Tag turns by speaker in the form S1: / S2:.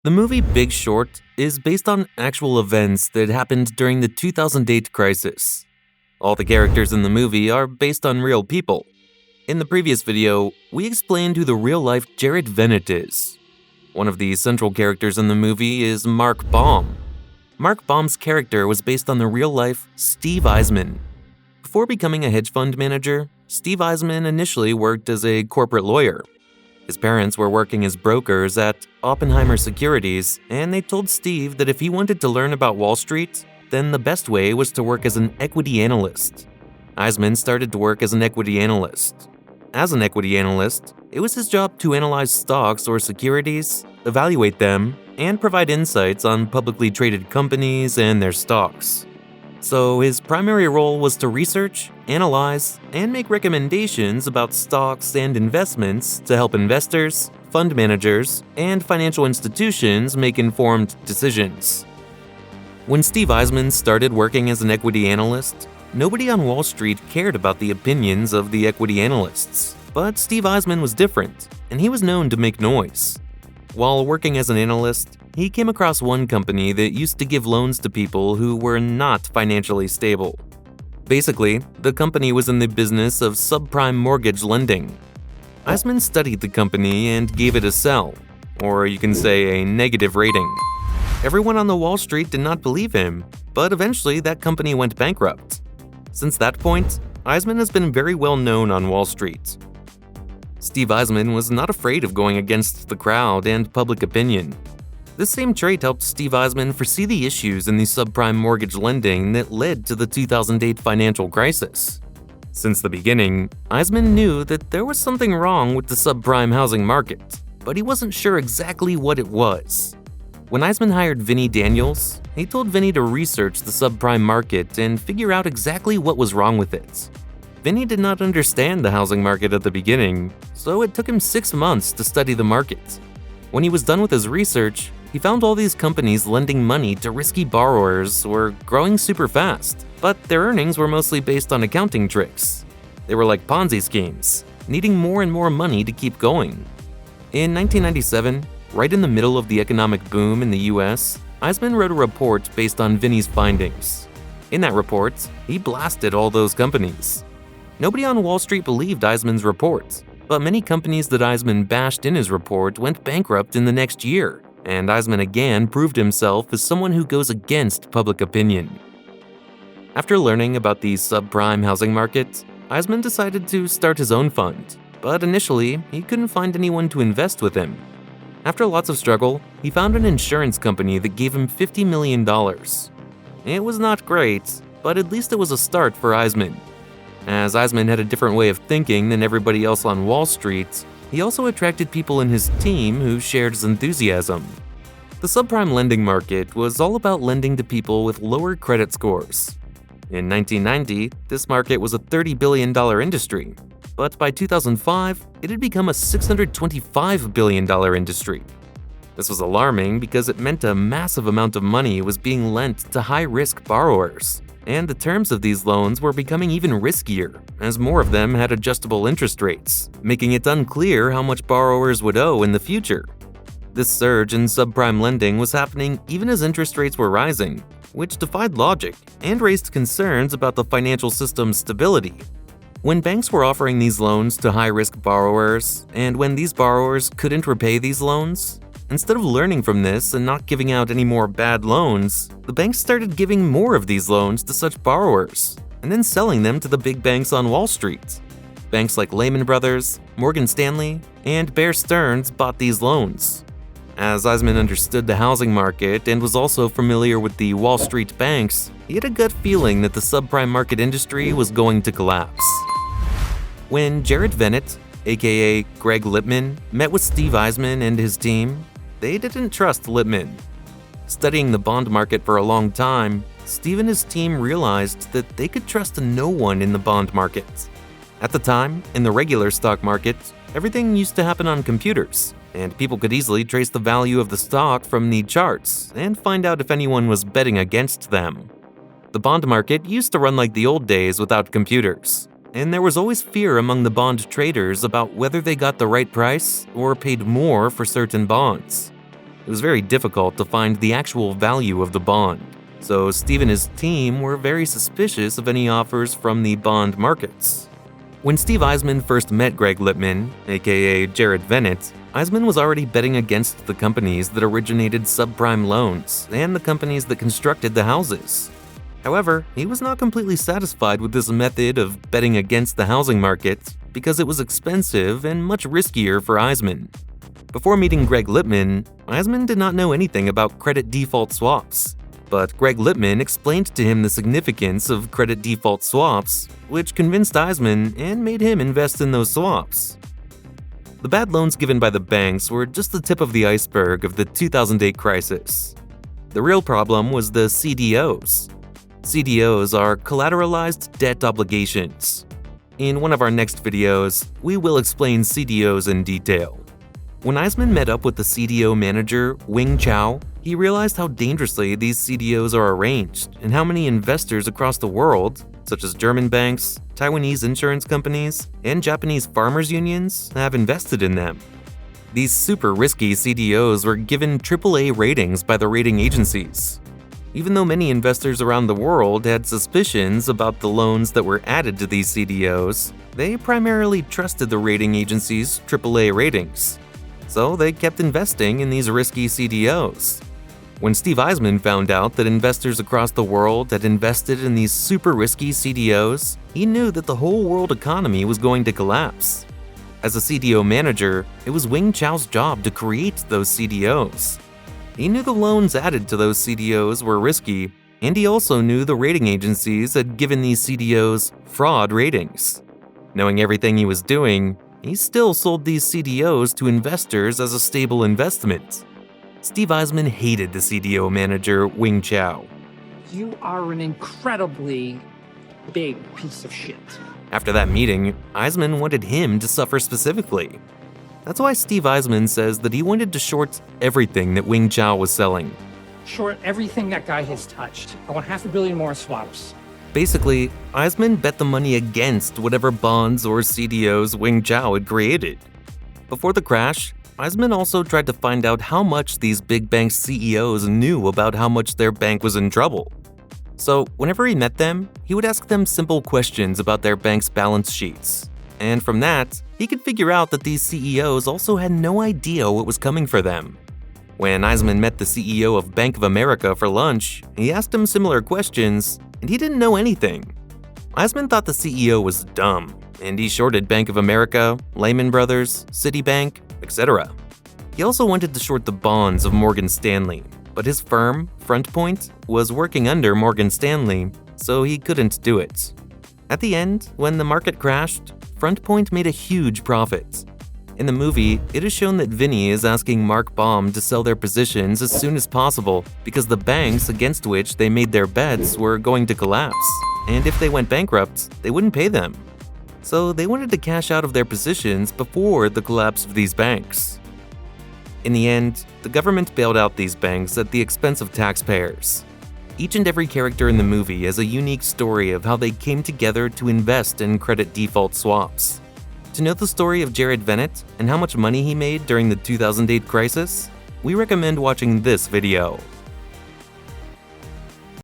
S1: The movie Big Short is based on actual events that happened during the 2008 crisis. All the characters in the movie are based on real people. In the previous video, we explained who the real-life Jared Vennett is. One of the central characters in the movie is Mark Baum. Mark Baum's character was based on the real-life Steve Eisman. Before becoming a hedge fund manager, Steve Eisman initially worked as a corporate lawyer. His parents were working as brokers at Oppenheimer Securities, and they told Steve that if he wanted to learn about Wall Street, then the best way was to work as an equity analyst. Eisman started to work as an equity analyst. As an equity analyst, it was his job to analyze stocks or securities, evaluate them, and provide insights on publicly traded companies and their stocks. So his primary role was to research, analyze, and make recommendations about stocks and investments to help investors, fund managers, and financial institutions make informed decisions. When Steve Eisman started working as an equity analyst, nobody on Wall Street cared about the opinions of the equity analysts. But Steve Eisman was different, and he was known to make noise. While working as an analyst, he came across one company that used to give loans to people who were not financially stable. Basically, the company was in the business of subprime mortgage lending. Eisman studied the company and gave it a sell, or you can say a negative rating. Everyone on the Wall Street did not believe him, but eventually that company went bankrupt. Since that point, Eisman has been very well known on Wall Street. Steve Eisman was not afraid of going against the crowd and public opinion. This same trait helped Steve Eisman foresee the issues in the subprime mortgage lending that led to the 2008 financial crisis. Since the beginning, Eisman knew that there was something wrong with the subprime housing market, but he wasn't sure exactly what it was. When Eisman hired Vinny Daniels, he told Vinny to research the subprime market and figure out exactly what was wrong with it. Vinny did not understand the housing market at the beginning, so it took him 6 months to study the market. When he was done with his research, he found all these companies lending money to risky borrowers were growing super fast, but their earnings were mostly based on accounting tricks. They were like Ponzi schemes, needing more and more money to keep going. In 1997, right in the middle of the economic boom in the US, Eisman wrote a report based on Vinny's findings. In that report, he blasted all those companies. Nobody on Wall Street believed Eisman's report, but many companies that Eisman bashed in his report went bankrupt in the next year, and Eisman again proved himself as someone who goes against public opinion. After learning about the subprime housing market, Eisman decided to start his own fund, but initially, he couldn't find anyone to invest with him. After lots of struggle, he found an insurance company that gave him $50 million. It was not great, but at least it was a start for Eisman. As Eisman had a different way of thinking than everybody else on Wall Street, he also attracted people in his team who shared his enthusiasm. The subprime lending market was all about lending to people with lower credit scores. In 1990, this market was a $30 billion industry, but by 2005, it had become a $625 billion industry. This was alarming because it meant a massive amount of money was being lent to high-risk borrowers, and the terms of these loans were becoming even riskier as more of them had adjustable interest rates, making it unclear how much borrowers would owe in the future. This surge in subprime lending was happening even as interest rates were rising, which defied logic and raised concerns about the financial system's stability. When banks were offering these loans to high-risk borrowers, and when these borrowers couldn't repay these loans, instead of learning from this and not giving out any more bad loans, the banks started giving more of these loans to such borrowers, and then selling them to the big banks on Wall Street. Banks like Lehman Brothers, Morgan Stanley, and Bear Stearns bought these loans. As Eisman understood the housing market and was also familiar with the Wall Street banks, he had a gut feeling that the subprime market industry was going to collapse. When Jared Vennett, aka Greg Lippman, met with Steve Eisman and his team, they didn't trust Lippman. Studying the bond market for a long time, Steve and his team realized that they could trust no one in the bond market. At the time, in the regular stock market, everything used to happen on computers, and people could easily trace the value of the stock from the charts and find out if anyone was betting against them. The bond market used to run like the old days without computers, and there was always fear among the bond traders about whether they got the right price or paid more for certain bonds. It was very difficult to find the actual value of the bond, so Steve and his team were very suspicious of any offers from the bond markets. When Steve Eisman first met Greg Lippmann, aka Jared Vennett, Eisman was already betting against the companies that originated subprime loans and the companies that constructed the houses. However, he was not completely satisfied with this method of betting against the housing market because it was expensive and much riskier for Eisman. Before meeting Greg Lippmann, Eisman did not know anything about credit default swaps. But Greg Lippmann explained to him the significance of credit default swaps, which convinced Eisman and made him invest in those swaps. The bad loans given by the banks were just the tip of the iceberg of the 2008 crisis. The real problem was the CDOs. CDOs are collateralized debt obligations. In one of our next videos, we will explain CDOs in detail. When Eisman met up with the CDO manager, Wing Chow, he realized how dangerously these CDOs are arranged and how many investors across the world, such as German banks, Taiwanese insurance companies, and Japanese farmers' unions, have invested in them. These super risky CDOs were given AAA ratings by the rating agencies. Even though many investors around the world had suspicions about the loans that were added to these CDOs, they primarily trusted the rating agencies' AAA ratings. So they kept investing in these risky CDOs. When Steve Eisman found out that investors across the world had invested in these super risky CDOs, he knew that the whole world economy was going to collapse. As a CDO manager, it was Wing Chow's job to create those CDOs. He knew the loans added to those CDOs were risky, and he also knew the rating agencies had given these CDOs fraud ratings. Knowing everything he was doing, he still sold these CDOs to investors as a stable investment. Steve Eisman hated the CDO manager, Wing Chow.
S2: You are an incredibly big piece of shit.
S1: After that meeting, Eisman wanted him to suffer specifically. That's why Steve Eisman says that he wanted to short everything that Wing Chow was selling.
S2: Short everything that guy has touched. I want $500 million more swaps.
S1: Basically, Eisman bet the money against whatever bonds or CDOs Wing Chow had created. Before the crash, Eisman also tried to find out how much these big bank CEOs knew about how much their bank was in trouble. So whenever he met them, he would ask them simple questions about their bank's balance sheets. And from that, he could figure out that these CEOs also had no idea what was coming for them. When Eisman met the CEO of Bank of America for lunch, he asked him similar questions, and he didn't know anything. Eisman thought the CEO was dumb, and he shorted Bank of America, Lehman Brothers, Citibank, etc. He also wanted to short the bonds of Morgan Stanley, but his firm, FrontPoint, was working under Morgan Stanley, so he couldn't do it. At the end, when the market crashed, FrontPoint made a huge profit. In the movie, it is shown that Vinny is asking Mark Baum to sell their positions as soon as possible because the banks against which they made their bets were going to collapse, and if they went bankrupt, they wouldn't pay them. So they wanted to cash out of their positions before the collapse of these banks. In the end, the government bailed out these banks at the expense of taxpayers. Each and every character in the movie has a unique story of how they came together to invest in credit default swaps. To know the story of Jared Vennett and how much money he made during the 2008 crisis, we recommend watching this video.